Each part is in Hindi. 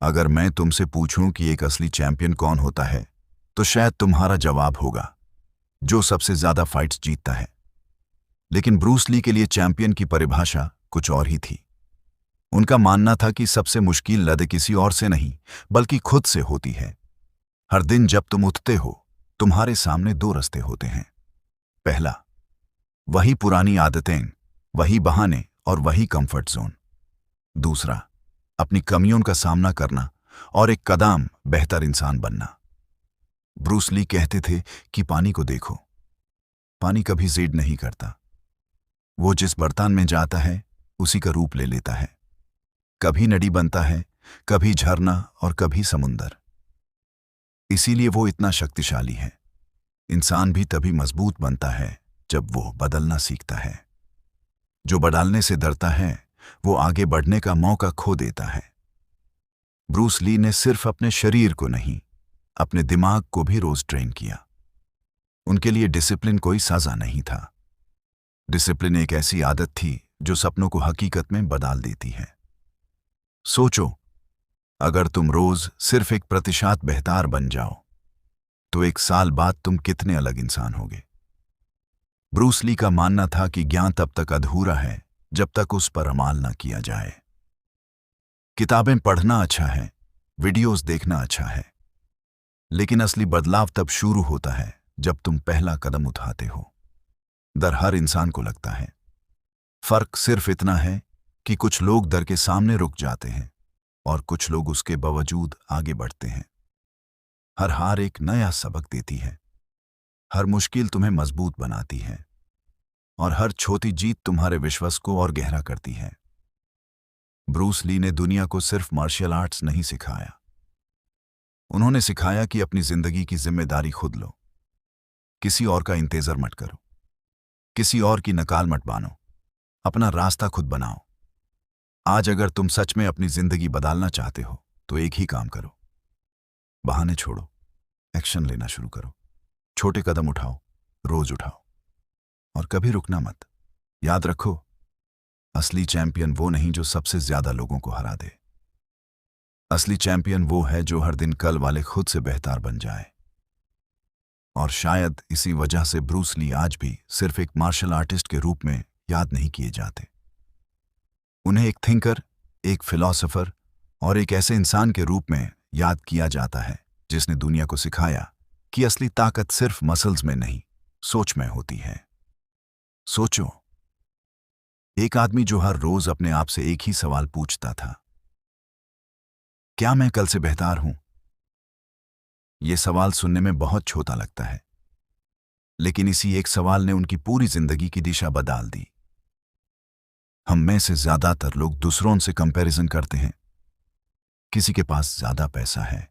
अगर मैं तुमसे पूछूं कि एक असली चैंपियन कौन होता है, तो शायद तुम्हारा जवाब होगा जो सबसे ज्यादा फाइट्स जीतता है। लेकिन ब्रूस ली के लिए चैंपियन की परिभाषा कुछ और ही थी। उनका मानना था कि सबसे मुश्किल लड़ाई किसी और से नहीं, बल्कि खुद से होती है। हर दिन जब तुम उठते हो, तुम्हारे सामने दो रास्ते होते हैं। पहला, वही पुरानी आदतें, वही बहाने और वही कंफर्ट जोन। दूसरा, अपनी कमियों का सामना करना और एक कदम बेहतर इंसान बनना। ब्रूस ली कहते थे कि पानी को देखो, पानी कभी जिद नहीं करता। वो जिस बर्तन में जाता है उसी का रूप ले लेता है। कभी नदी बनता है, कभी झरना और कभी समुंदर। इसीलिए वो इतना शक्तिशाली है। इंसान भी तभी मजबूत बनता है जब वो बदलना सीखता है। जो बदलने से डरता है वो आगे बढ़ने का मौका खो देता है। ब्रूस ली ने सिर्फ अपने शरीर को नहीं, अपने दिमाग को भी रोज ट्रेन किया। उनके लिए डिसिप्लिन कोई सजा नहीं था। डिसिप्लिन एक ऐसी आदत थी जो सपनों को हकीकत में बदल देती है। सोचो, अगर तुम रोज सिर्फ 1% बेहतर बन जाओ, तो 1 साल बाद तुम कितने अलग इंसान होगे। ब्रूस ली का मानना था कि ज्ञान तब तक अधूरा है जब तक उस पर अमल न किया जाए। किताबें पढ़ना अच्छा है, वीडियोस देखना अच्छा है, लेकिन असली बदलाव तब शुरू होता है जब तुम पहला कदम उठाते हो। डर हर इंसान को लगता है। फर्क सिर्फ इतना है कि कुछ लोग डर के सामने रुक जाते हैं और कुछ लोग उसके बावजूद आगे बढ़ते हैं। हर हार एक नया सबक देती है। हर मुश्किल तुम्हें मजबूत बनाती है और हर छोटी जीत तुम्हारे विश्वास को और गहरा करती है। ब्रूस ली ने दुनिया को सिर्फ मार्शल आर्ट्स नहीं सिखाया, उन्होंने सिखाया कि अपनी जिंदगी की जिम्मेदारी खुद लो। किसी और का इंतजार मत करो, किसी और की नकाल मत बानो, अपना रास्ता खुद बनाओ। आज अगर तुम सच में अपनी जिंदगी बदलना चाहते हो तो एक ही काम करो, बहाने छोड़ो, एक्शन लेना शुरू करो। छोटे कदम उठाओ, रोज उठाओ और कभी रुकना मत। याद रखो, असली चैंपियन वो नहीं जो सबसे ज्यादा लोगों को हरा दे। असली चैंपियन वो है जो हर दिन कल वाले खुद से बेहतर बन जाए। और शायद इसी वजह से ब्रूस ली आज भी सिर्फ एक मार्शल आर्टिस्ट के रूप में याद नहीं किए जाते। उन्हें एक थिंकर, एक फिलॉसफर और एक ऐसे इंसान के रूप में याद किया जाता है जिसने दुनिया को सिखाया कि असली ताकत सिर्फ मसल्स में नहीं, सोच में होती है। सोचो, एक आदमी जो हर रोज अपने आप से एक ही सवाल पूछता था, क्या मैं कल से बेहतर हूं? यह सवाल सुनने में बहुत छोटा लगता है, लेकिन इसी एक सवाल ने उनकी पूरी जिंदगी की दिशा बदल दी। हम में से ज्यादातर लोग दूसरों से कंपैरिजन करते हैं। किसी के पास ज्यादा पैसा है,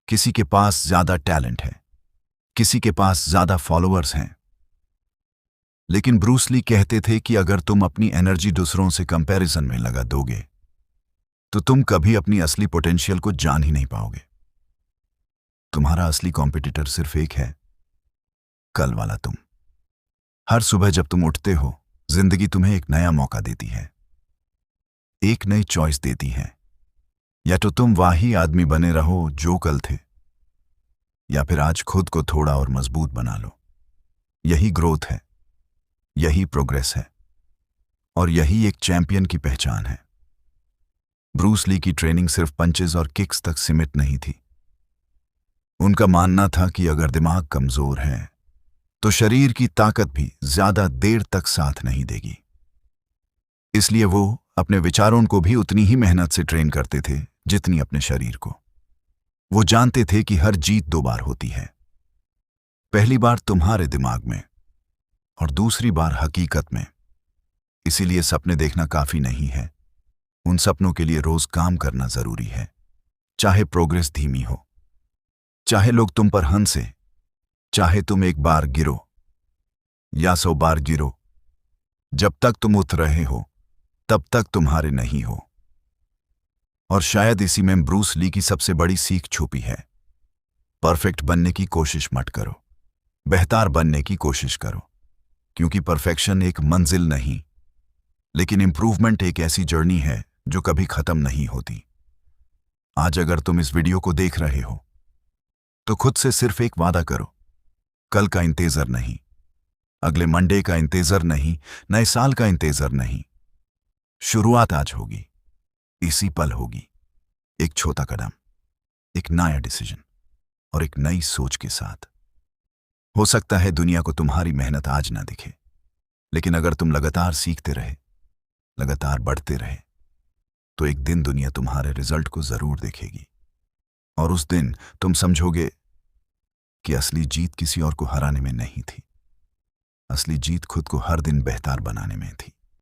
किसी के पास ज्यादा टैलेंट है, किसी के पास ज्यादा फॉलोअर्स हैं। लेकिन ब्रूस ली कहते थे कि अगर तुम अपनी एनर्जी दूसरों से कंपैरिजन में लगा दोगे तो तुम कभी अपनी असली पोटेंशियल को जान ही नहीं पाओगे। तुम्हारा असली कॉम्पिटिटर सिर्फ एक है, कल वाला तुम। हर सुबह जब तुम उठते हो, जिंदगी तुम्हें एक नया मौका देती है, एक नई चॉइस देती है। या तो तुम वही आदमी बने रहो जो कल थे, या फिर आज खुद को थोड़ा और मजबूत बना लो। यही ग्रोथ है, यही प्रोग्रेस है और यही एक चैंपियन की पहचान है। ब्रूस ली की ट्रेनिंग सिर्फ पंचेज और किक्स तक सीमित नहीं थी। उनका मानना था कि अगर दिमाग कमजोर है तो शरीर की ताकत भी ज्यादा देर तक साथ नहीं देगी। इसलिए वो अपने विचारों को भी उतनी ही मेहनत से ट्रेन करते थे जितनी अपने शरीर को। वो जानते थे कि हर जीत 2 बार होती है, पहली बार तुम्हारे दिमाग में और दूसरी बार हकीकत में। इसीलिए सपने देखना काफी नहीं है, उन सपनों के लिए रोज काम करना जरूरी है। चाहे प्रोग्रेस धीमी हो, चाहे लोग तुम पर हंसे, चाहे तुम एक बार गिरो या 100 बार गिरो, जब तक तुम उठ रहे हो तब तक तुम्हारे नहीं हो। और शायद इसी में ब्रूस ली की सबसे बड़ी सीख छुपी है। परफेक्ट बनने की कोशिश मत करो, बेहतर बनने की कोशिश करो, क्योंकि परफेक्शन एक मंजिल नहीं, लेकिन इंप्रूवमेंट एक ऐसी जर्नी है जो कभी खत्म नहीं होती। आज अगर तुम इस वीडियो को देख रहे हो तो खुद से सिर्फ एक वादा करो, कल का इंतजार नहीं, अगले मंडे का इंतजार नहीं, नए साल का इंतजार नहीं। शुरुआत आज होगी, इसी पल होगी। एक छोटा कदम, एक नया डिसीजन और एक नई सोच के साथ। हो सकता है दुनिया को तुम्हारी मेहनत आज ना दिखे, लेकिन अगर तुम लगातार सीखते रहे, लगातार बढ़ते रहे, तो एक दिन दुनिया तुम्हारे रिजल्ट को जरूर देखेगी। और उस दिन तुम समझोगे कि असली जीत किसी और को हराने में नहीं थी, असली जीत खुद को हर दिन बेहतर बनाने में थी।